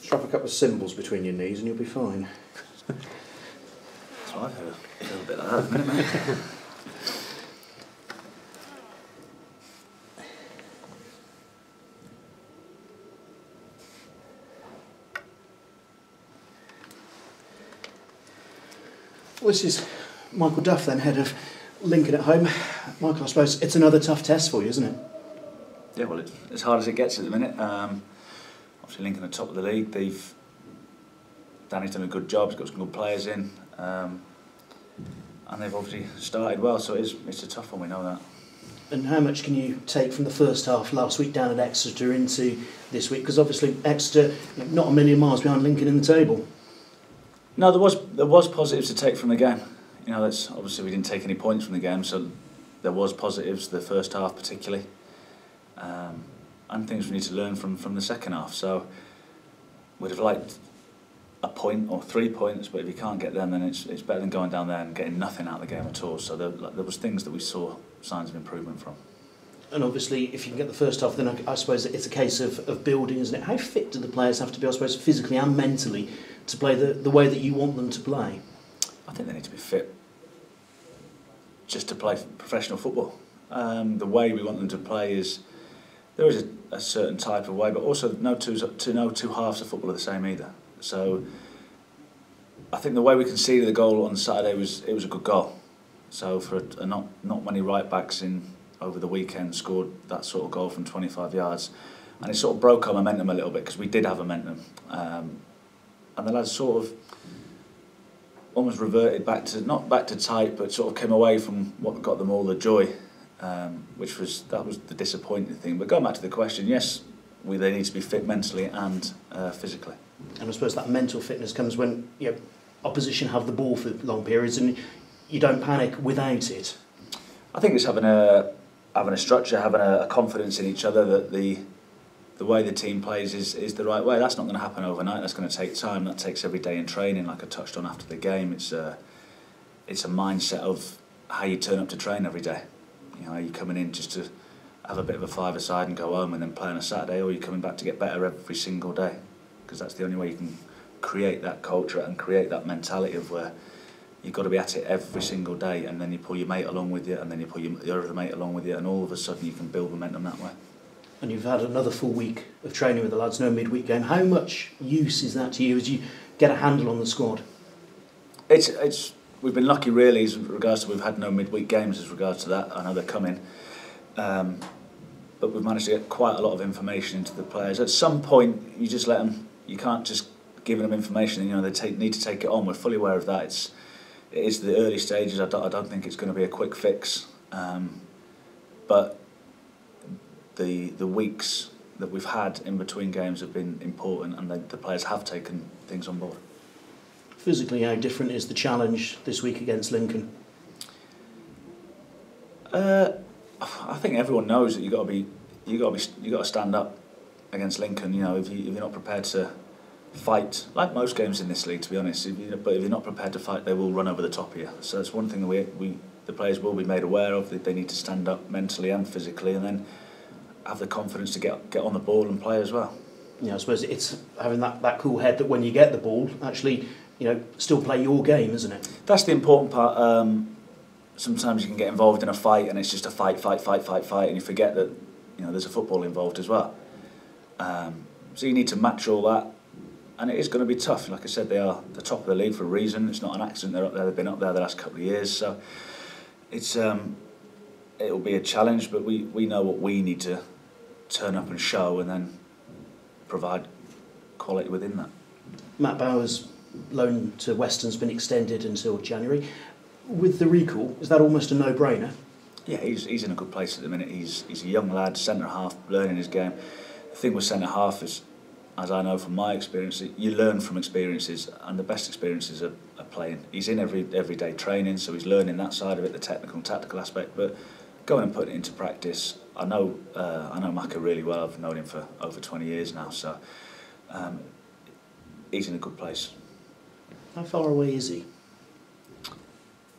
Strap a couple of cymbals between your knees and you'll be fine. That's what I've heard. A little bit like that at the minute, mate. Well, this is Michael Duff then, head of Lincoln at home. Michael, I suppose it's another tough test for you, isn't it? Yeah, well, it's as hard as it gets at the minute. Obviously, Lincoln are top of the league. Danny's done a good job. He's got some good players in, and they've obviously started well. So it's a tough one. We know that. And how much can you take from the first half last week down at Exeter into this week? Because obviously Exeter, not a million miles behind Lincoln in the table. No, there was positives to take from the game. You know, that's obviously we didn't take any points from the game, so there was positives the first half particularly, and things we need to learn from the second half. So we'd have liked a point or 3 points, but if you can't get them, then it's better than going down there and getting nothing out of the game at all. So there was things that we saw signs of improvement from. And obviously, if you can get the first half, then I suppose it's a case of building, isn't it? How fit do the players have to be, I suppose, physically and mentally, to play the way that you want them to play? I think they need to be fit just to play professional football. The way we want them to play is, there is a certain type of way, but also no two halves of football are the same either. So I think the way we conceded the goal on Saturday was a good goal. So for not many right backs in over the weekend scored that sort of goal from 25 yards, and it sort of broke our momentum a little bit because we did have momentum, and the lads sort of almost reverted back to, not back to type, but sort of came away from what got them all the joy, which was the disappointing thing. But going back to the question, yes, they need to be fit mentally and physically. And I suppose that mental fitness comes when opposition have the ball for long periods and you don't panic without it. I think it's having a structure, having a confidence in each other that the way the team plays is the right way. That's not going to happen overnight. That's going to take time. That takes every day in training, like I touched on after the game. It's a mindset of how you turn up to train every day. You know, are you coming in just to have a bit of a five-a-side and go home and then play on a Saturday, or are you coming back to get better every single day? Because that's the only way you can create that culture and create that mentality of where you've got to be at it every single day, and then you pull your mate along with you, and then you pull your other mate along with you, and all of a sudden you can build momentum that way. And you've had another full week of training with the lads, no midweek game. How much use is that to you as you get a handle on the squad? We've been lucky really as regards to we've had no midweek games as regards to that. I know they're coming, but we've managed to get quite a lot of information into the players. At some point, you just let them. You can't just give them information. You know, they need to take it on. We're fully aware of that. It is the early stages. I don't think it's going to be a quick fix, but the weeks that we've had in between games have been important, and the players have taken things on board. Physically, how different is the challenge this week against Lincoln? I think everyone knows that you got to stand up against Lincoln. You know, if you're not prepared to fight, like most games in this league, to be honest. But if you're not prepared to fight, they will run over the top of you. So that's one thing that the players will be made aware of. That they need to stand up mentally and physically, and then have the confidence to get on the ball and play as well. Yeah, I suppose it's having that cool head that when you get the ball, actually, still play your game, isn't it? That's the important part. Sometimes you can get involved in a fight, and it's just a fight, and you forget that there's a football involved as well. So you need to match all that, and it is going to be tough. Like I said, they are the top of the league for a reason. It's not an accident they're up there. They've been up there the last couple of years, so it'll be a challenge. But we know what we need to turn up and show, and then provide quality within that. Matt Bauer's loan to Weston's been extended until January. With the recall, is that almost a no-brainer? Yeah, he's in a good place at the minute. He's a young lad, centre half, learning his game. The thing with centre half is, as I know from my experience, you learn from experiences, and the best experiences are playing. He's in everyday training, so he's learning that side of it, the technical and tactical aspect. But going and putting it into practice, I know Macca really well. I've known him for over 20 years now, so he's in a good place. How far away is he?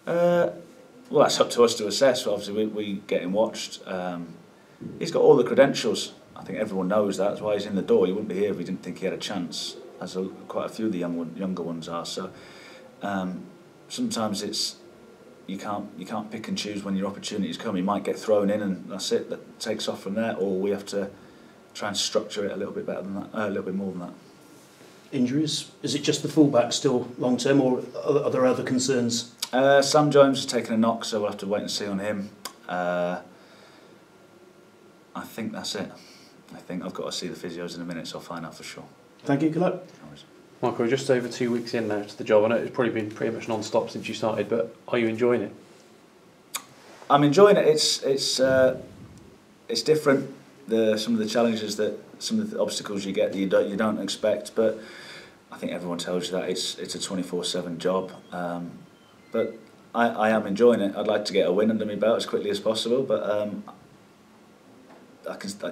Well, that's up to us to assess. Obviously, we get him watched. He's got all the credentials. I think everyone knows that. That's why he's in the door. He wouldn't be here if we didn't think he had a chance. quite a few of the younger ones are. So sometimes you can't pick and choose when your opportunities come. You might get thrown in and that's it. That takes off from there, or we have to try and structure it a little bit better than that, a little bit more than that. Injuries? Is it just the fullback still long term, or are there other concerns? Sam Jones has taken a knock, so we'll have to wait and see on him. I think that's it. I think I've got to see the physios in a minute, so I'll find out for sure. Thank you, good luck. Michael, we're just over 2 weeks in now to the job. I know it's probably been pretty much non-stop since you started, but are you enjoying it? I'm enjoying it. It's different. Some of the challenges some of the obstacles you get that you don't expect, but I think everyone tells you that it's a 24/7 job. But I am enjoying it. I'd like to get a win under my belt as quickly as possible, but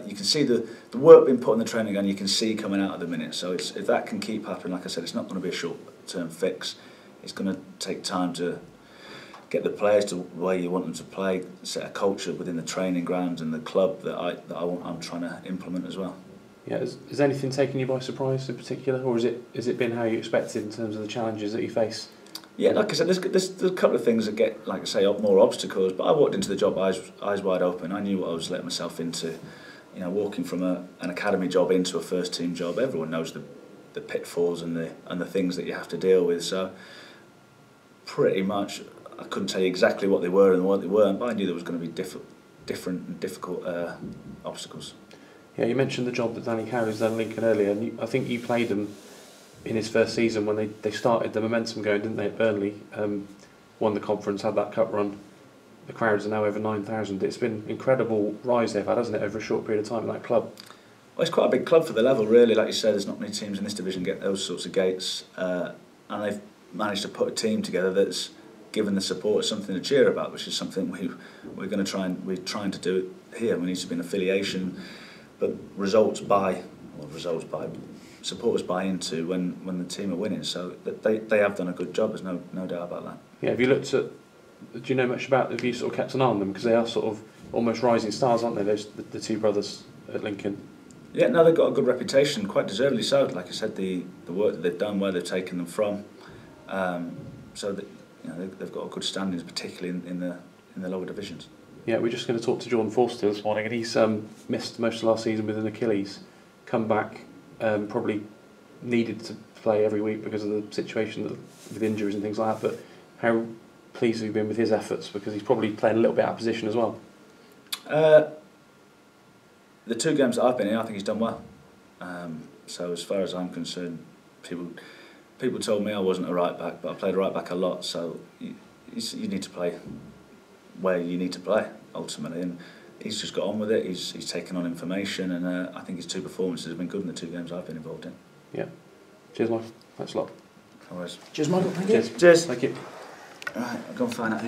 you can see the work being put in the training ground. You can see coming out of the minute. So if that can keep happening, like I said, it's not going to be a short-term fix. It's going to take time to get the players to where you want them to play, set a culture within the training ground and the club that I'm trying to implement as well. Yeah, has anything taken you by surprise in particular, or has it been how you expected in terms of the challenges that you face? Yeah, like I said, there's a couple of things that get, like I say, more obstacles. But I walked into the job eyes wide open. I knew what I was letting myself into. You know, walking from an academy job into a first team job, everyone knows the pitfalls and the things that you have to deal with. So pretty much, I couldn't tell you exactly what they were and what they weren't, but I knew there was going to be different and difficult obstacles. Yeah, you mentioned the job that Danny Cowley's done Lincoln earlier, and I think you played them in his first season when they started the momentum going, didn't they, at Burnley? Won the conference, had that cup run. The crowds are now over 9,000. It's been an incredible rise they've had, hasn't it, over a short period of time in that club? Well, it's quite a big club for the level, really. Like you said, there's not many teams in this division get those sorts of gates, and they've managed to put a team together that's given the support supporters something to cheer about, which is something we're trying to do here. We need to be an affiliation, but supporters buy into when the team are winning. So they have done a good job. There's no doubt about that. Yeah. Have you looked at? Do you know much about? Have you sort of kept an eye on them, because they are sort of almost rising stars, aren't they? Those the two brothers at Lincoln. Yeah, no, they've got a good reputation, quite deservedly so. Like I said, the work that they've done, where they've taken them from, so that they've got a good standings, particularly in the lower divisions. Yeah, we're just going to talk to Jordan Forster this morning, and he's missed most of last season with an Achilles. Come back, probably needed to play every week because of the situation with injuries and things like that. But how pleased have you been with his efforts, because he's probably playing a little bit out of position as well? The 2 games that I've been in, I think he's done well. So as far as I'm concerned, people told me I wasn't a right back, but I played right back a lot. So you need to play where you need to play ultimately, and he's just got on with it. He's taken on information, and I think his 2 performances have been good in the 2 games I've been involved in. Yeah. Cheers, Michael. Thanks a lot. No worries. Cheers, Michael. Thank you. Cheers. Thank you. Right, I'll go and find out.